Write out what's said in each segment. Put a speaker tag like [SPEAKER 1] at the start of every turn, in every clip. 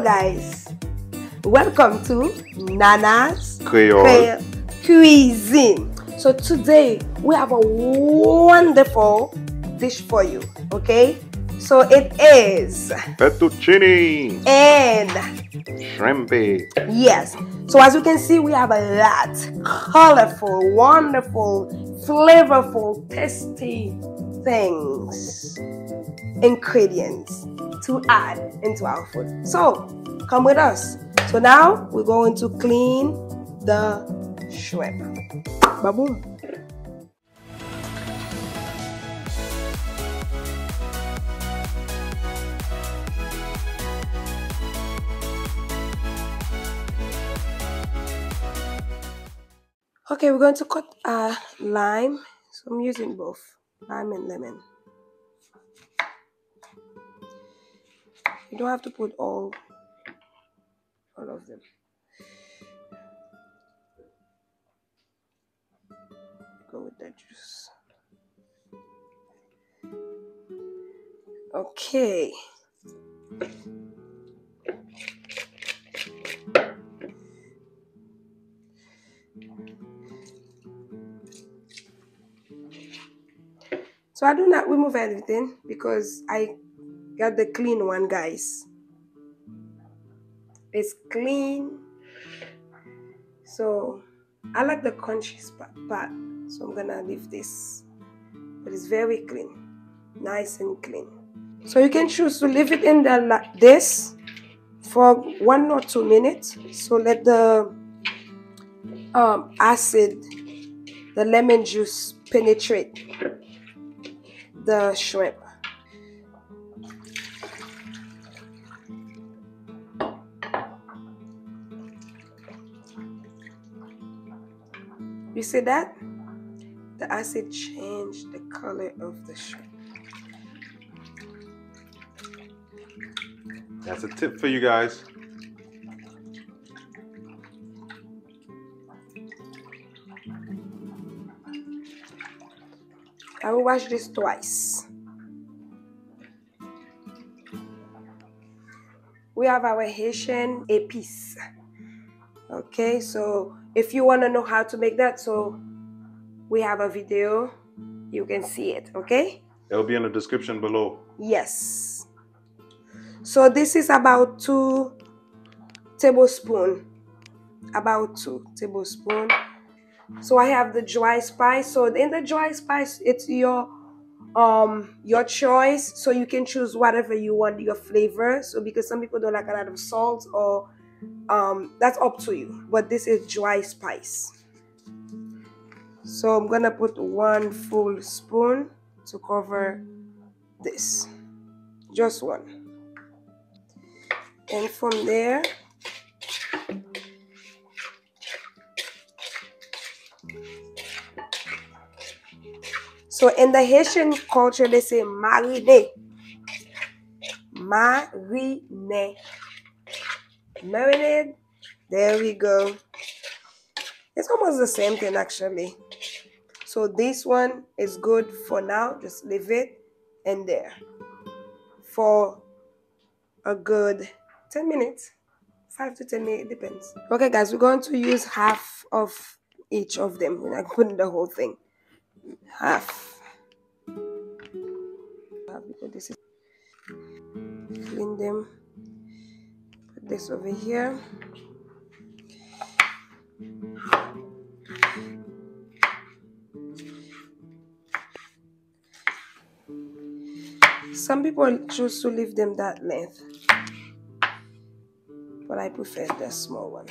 [SPEAKER 1] guys, welcome to Nana's
[SPEAKER 2] Creole
[SPEAKER 1] Cuisine. So today we have a wonderful dish for you, okay? So it is
[SPEAKER 2] fettuccine
[SPEAKER 1] and
[SPEAKER 2] shrimpy.
[SPEAKER 1] yes. So as you can see, we have a lot colorful, wonderful, flavorful, tasty things, ingredients to add into our food. So come with us. So now we're going to clean the shrimp. Ba-boom. Okay, we're going to cut lime. So I'm using both lime and lemon. You don't have to put all of them. Go with the juice. Okay. So I do not remove everything because I got the clean one, guys. It's clean. So I like the crunchy part. So I'm gonna leave this. But it's very clean. Nice and clean. So you can choose to leave it in there like this for 1 or 2 minutes. So let the acid, the lemon juice penetrate the shrimp. You see that? The acid changed the color of the shrimp.
[SPEAKER 2] That's a tip for you guys.
[SPEAKER 1] I will wash this twice. We have our Haitian épices. Okay, so if you want to know how to make that, so we have a video, you can see it, okay?
[SPEAKER 2] It'll be in the description below.
[SPEAKER 1] Yes. So this is about 2 tablespoons. About 2 tablespoons. So I have the dry spice. So in the dry spice, it's your choice. So you can choose whatever you want, your flavor. So because some people don't like a lot of salt, or that's up to you. But this is dry spice. So I'm gonna put 1 full spoon to cover this. Just 1. And from there, so in the Haitian culture, they say mariner. Mariner. Marinade. There we go. It's almost the same thing actually. So this one is good for now. Just leave it in there for a good 10 minutes. 5 to 10 minutes, depends. Okay guys, we're going to use half of each of them. We're not putting the whole thing. Half. Because this is clean them. Put this over here. Some people choose to leave them that length, but I prefer the small one.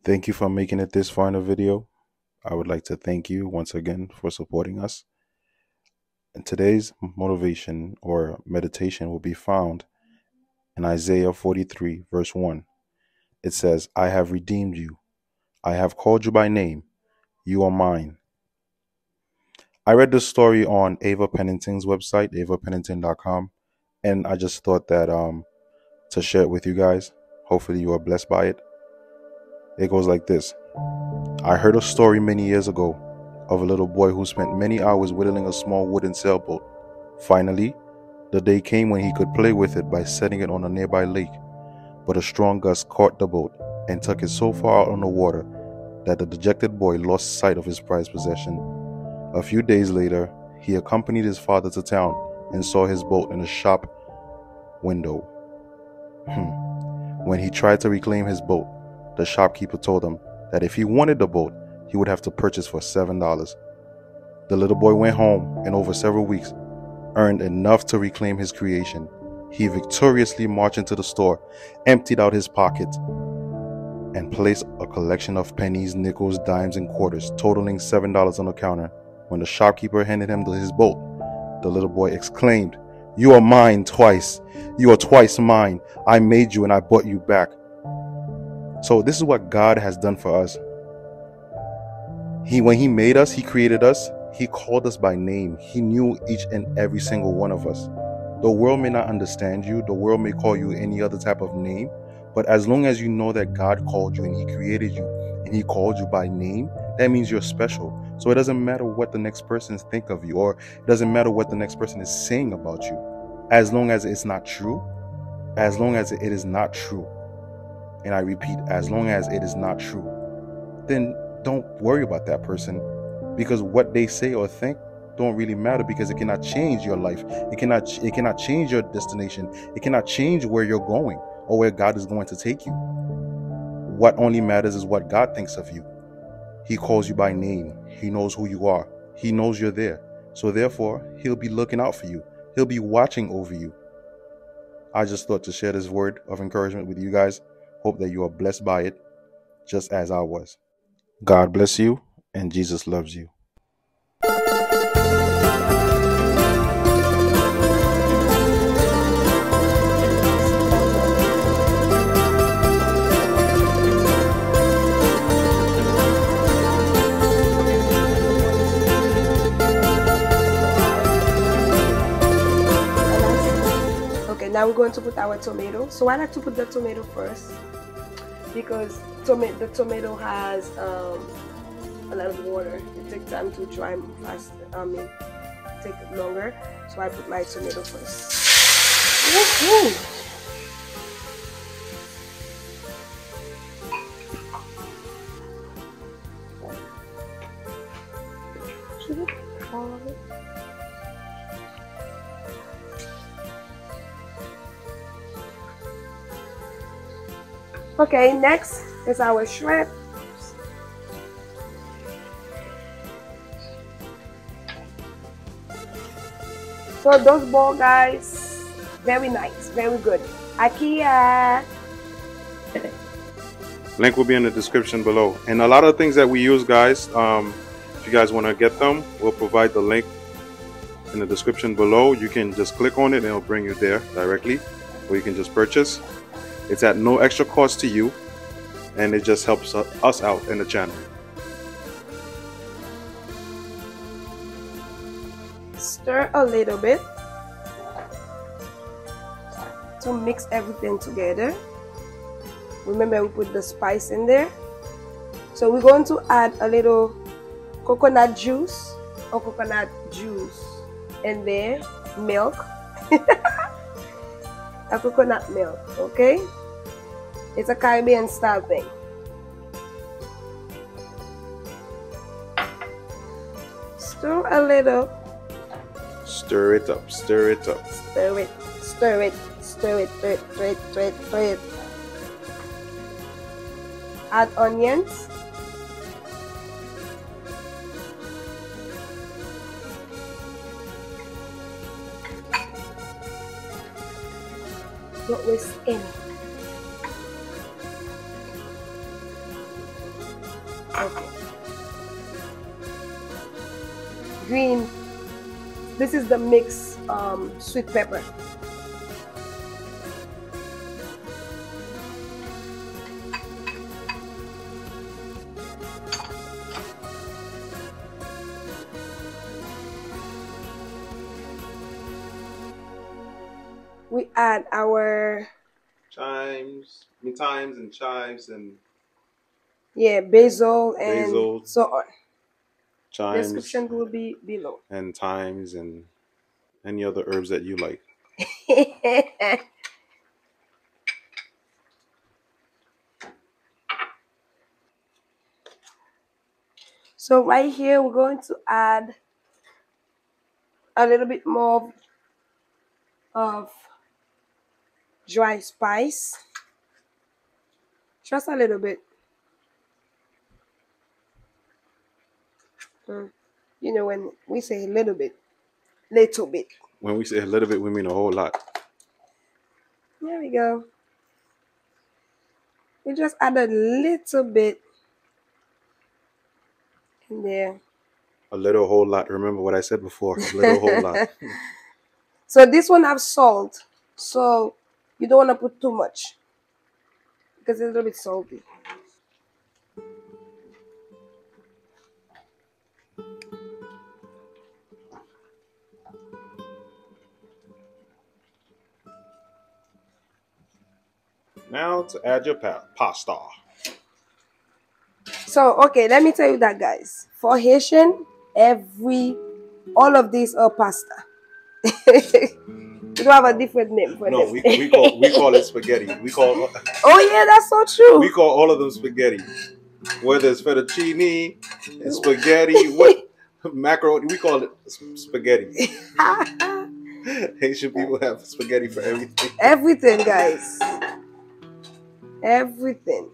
[SPEAKER 2] Thank you for making it this far in the video. I would like to thank you once again for supporting us. And today's motivation or meditation will be found in Isaiah 43, verse 1. It says, I have redeemed you. I have called you by name. You are mine. I read this story on Ava Pennington's website, avapennington.com, and I just thought that to share it with you guys. Hopefully you are blessed by it. It goes like this. I heard a story many years ago of a little boy who spent many hours whittling a small wooden sailboat. Finally, the day came when he could play with it by setting it on a nearby lake. But a strong gust caught the boat and took it so far out on the water that the dejected boy lost sight of his prized possession. A few days later, he accompanied his father to town and saw his boat in a shop window. When he tried to reclaim his boat, the shopkeeper told him that if he wanted the boat, he would have to purchase for $7. The little boy went home and over several weeks earned enough to reclaim his creation. He victoriously marched into the store, emptied out his pockets, and placed a collection of pennies, nickels, dimes, and quarters, totaling $7 on the counter. When the shopkeeper handed him his boat, the little boy exclaimed, "You are mine twice. You are twice mine. I made you and I bought you back." So this is what God has done for us. When He made us, He created us, He called us by name. He knew each and every single one of us. The world may not understand you. The world may call you any other type of name. But as long as you know that God called you and He created you and He called you by name, that means you're special. So it doesn't matter what the next person think of you, or it doesn't matter what the next person is saying about you. As long as it's not true, as long as it is not true, and I repeat, as long as it is not true, then don't worry about that person, because what they say or think don't really matter, because it cannot change your life. It cannot change your destination. It cannot change where you're going or where God is going to take you. What only matters is what God thinks of you. He calls you by name. He knows who you are. He knows you're there. So therefore, He'll be looking out for you. He'll be watching over you. I just thought to share this word of encouragement with you guys. Hope that you are blessed by it, just as I was. God bless you, and Jesus loves you.
[SPEAKER 1] Okay, now we're going to put our tomato. So I like to put the tomato first, because the tomato has a lot of water. It takes time to dry fast. Take longer. So I put my tomato first. Woo-hoo. All of it. Okay, next is our shrimp. So those ball, guys, very nice, very good. IKEA.
[SPEAKER 2] Link will be in the description below. And a lot of things that we use, guys, if you guys want to get them, we'll provide the link in the description below. You can just click on it and it'll bring you there directly, or you can just purchase. It's at no extra cost to you, and it just helps us out in the channel.
[SPEAKER 1] Stir a little bit to mix everything together. Remember, we put the spice in there. So we're going to add a little coconut juice or coconut juice in there, milk. A coconut milk, okay? It's a Caribbean style thing. Stir a little.
[SPEAKER 2] Stir it up, stir it up.
[SPEAKER 1] Stir it, stir it, stir it, stir it, stir it, stir it, stir it. Add onions. Don't waste any. Okay. Green. This is the mixed sweet pepper. We add our
[SPEAKER 2] thymes and chives and
[SPEAKER 1] basil and
[SPEAKER 2] basil,
[SPEAKER 1] so on.
[SPEAKER 2] chives,
[SPEAKER 1] Description will be below.
[SPEAKER 2] and thymes and any other herbs that you like.
[SPEAKER 1] So right here we're going to add a little bit more of dry spice. Just a little bit. You know, when we say a little bit.
[SPEAKER 2] When we say a little bit, we mean a whole lot.
[SPEAKER 1] There we go. We just add a little bit in there.
[SPEAKER 2] A little whole lot. Remember what I said before. A little whole lot.
[SPEAKER 1] So this one has salt. So you don't want to put too much because it's a little bit salty.
[SPEAKER 2] Now to add your pasta.
[SPEAKER 1] So okay, let me tell you that, guys. For Haitian, all of these are pasta. We don't have a different name for
[SPEAKER 2] No,
[SPEAKER 1] them.
[SPEAKER 2] we call it spaghetti.
[SPEAKER 1] Oh yeah, that's so true.
[SPEAKER 2] We call all of them spaghetti. Whether it's fettuccine, spaghetti, what macaroni, we call it spaghetti. Haitian people have spaghetti for everything.
[SPEAKER 1] Everything, guys. Everything.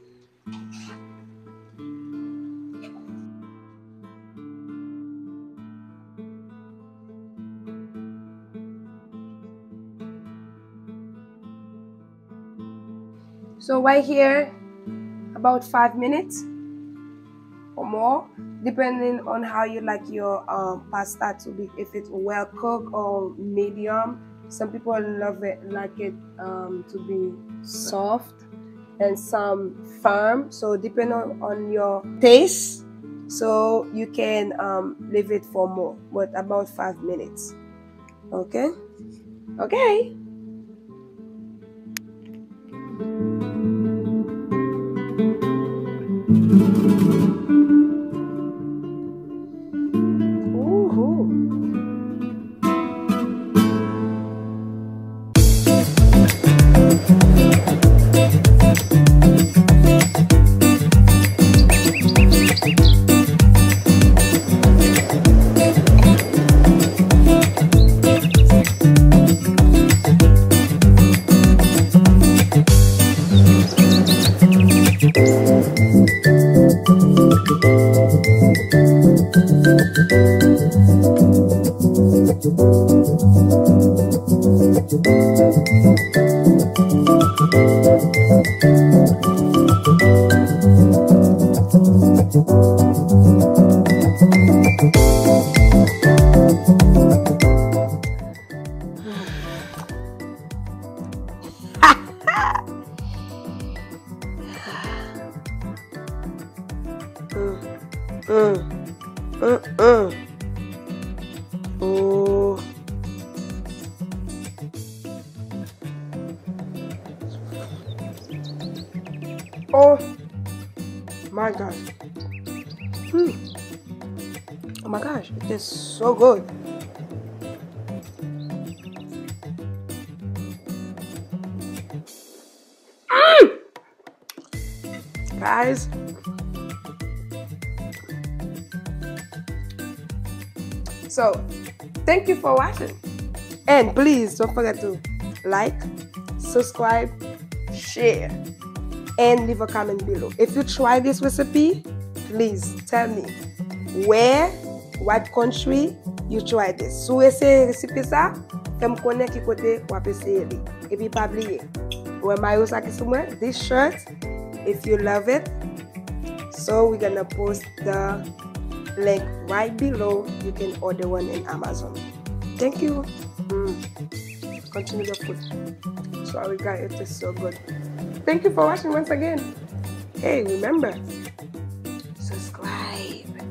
[SPEAKER 1] So right here, about 5 minutes or more, depending on how you like your pasta to be, if it's well cooked or medium. Some people like it to be soft, and some firm. So depending on your taste, so you can leave it for more, but about 5 minutes. Okay. Oh. Oh my gosh. Oh my gosh, it is so good. Guys, so thank you for watching, and please don't forget to like, subscribe, share, and leave a comment below. If you try this recipe, please tell me what country you try this. Si vous essayez recipe ça, faites-moi connaître qui côté ou apprécier. Et puis pas oublier, ouais, maillot ça qui sous moi, this shirt, if you love it. So we're gonna post the link right below. You can order one in Amazon. Thank you. Continue the food. Sorry guys, it is so good. Thank you for watching once again. Hey, remember, subscribe.